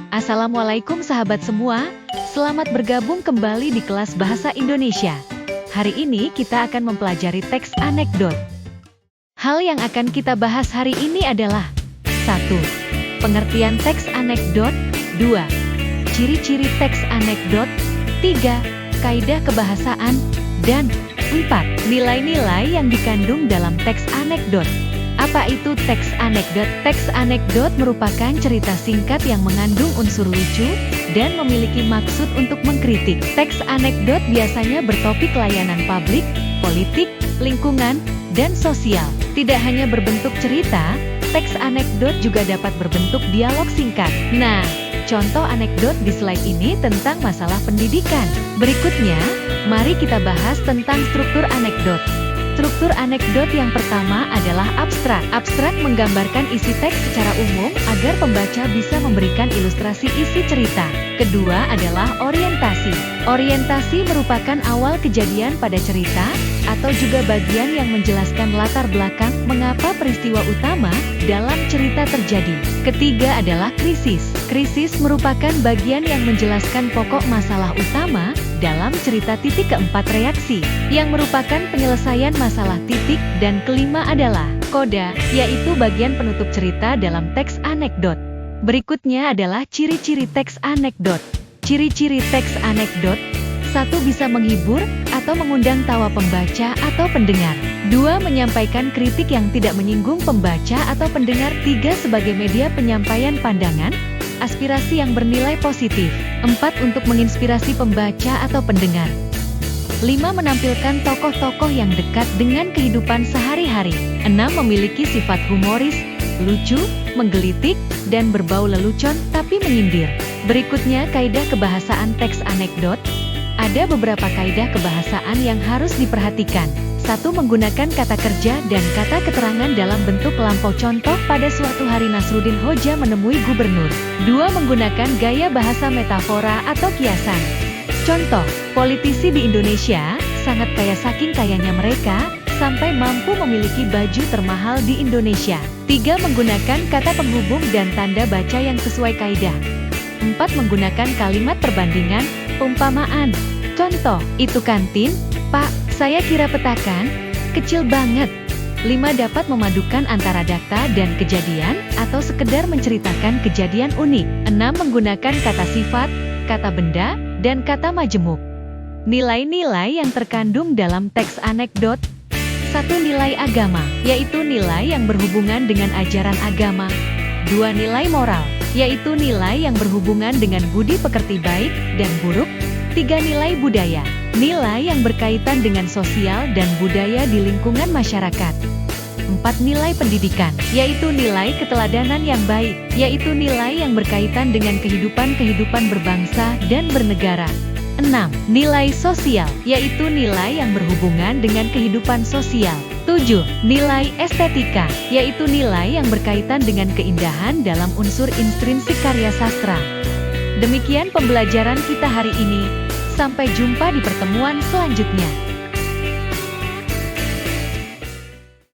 Assalamualaikum sahabat semua, selamat bergabung kembali di kelas Bahasa Indonesia. Hari ini kita akan mempelajari teks anekdot. Hal yang akan kita bahas hari ini adalah 1. Pengertian teks anekdot 2. Ciri-ciri teks anekdot 3. Kaidah kebahasaan dan 4. Nilai-nilai yang dikandung dalam teks anekdot. Apa itu teks anekdot? Teks anekdot merupakan cerita singkat yang mengandung unsur lucu dan memiliki maksud untuk mengkritik. Teks anekdot biasanya bertopik layanan publik, politik, lingkungan, dan sosial. Tidak hanya berbentuk cerita, teks anekdot juga dapat berbentuk dialog singkat. Nah, contoh anekdot di slide ini tentang masalah pendidikan. Berikutnya, mari kita bahas tentang struktur anekdot. Struktur anekdot yang pertama adalah abstrak. Abstrak menggambarkan isi teks secara umum agar pembaca bisa memberikan ilustrasi isi cerita. Kedua adalah orientasi. Orientasi merupakan awal kejadian pada cerita, atau juga bagian yang menjelaskan latar belakang mengapa peristiwa utama dalam cerita terjadi. Ketiga adalah krisis. Krisis merupakan bagian yang menjelaskan pokok masalah utama dalam cerita. Keempat, reaksi, yang merupakan penyelesaian masalah. Dan kelima adalah koda, yaitu bagian penutup cerita dalam teks anekdot. Berikutnya adalah ciri-ciri teks anekdot. Ciri-ciri teks anekdot: 1. Bisa menghibur atau mengundang tawa pembaca atau pendengar. 2. Menyampaikan kritik yang tidak menyinggung pembaca atau pendengar. 3. Sebagai media penyampaian pandangan, aspirasi yang bernilai positif. 4. Untuk menginspirasi pembaca atau pendengar. 5. Menampilkan tokoh-tokoh yang dekat dengan kehidupan sehari-hari. 6. Memiliki sifat humoris, lucu, menggelitik, dan berbau lelucon tapi menyindir. Berikutnya kaidah kebahasaan teks anekdot. Ada beberapa kaidah kebahasaan yang harus diperhatikan. 1. Menggunakan kata kerja dan kata keterangan dalam bentuk lampau. Contoh, pada suatu hari Nasruddin Hoja menemui gubernur. 2. Menggunakan gaya bahasa metafora atau kiasan. Contoh, politisi di Indonesia sangat kaya, saking kayanya mereka sampai mampu memiliki baju termahal di Indonesia. 3. Menggunakan kata penghubung dan tanda baca yang sesuai kaidah. 4. Menggunakan kalimat perbandingan, perumpamaan. Contoh, itu kantin, Pak, saya kira petakan, kecil banget. 5. Dapat memadukan antara data dan kejadian, atau sekedar menceritakan kejadian unik. 6. Menggunakan kata sifat, kata benda, dan kata majemuk. Nilai-nilai yang terkandung dalam teks anekdot. 1. Nilai agama, yaitu nilai yang berhubungan dengan ajaran agama. 2. Nilai moral, yaitu nilai yang berhubungan dengan budi pekerti baik dan buruk. 3. Nilai budaya, nilai yang berkaitan dengan sosial dan budaya di lingkungan masyarakat. 4. Nilai pendidikan, yaitu nilai keteladanan yang baik, yaitu nilai yang berkaitan dengan kehidupan berbangsa dan bernegara. 6. Nilai sosial, yaitu nilai yang berhubungan dengan kehidupan sosial. 7. Nilai estetika, yaitu nilai yang berkaitan dengan keindahan dalam unsur intrinsik karya sastra. Demikian pembelajaran kita hari ini. Sampai jumpa di pertemuan selanjutnya.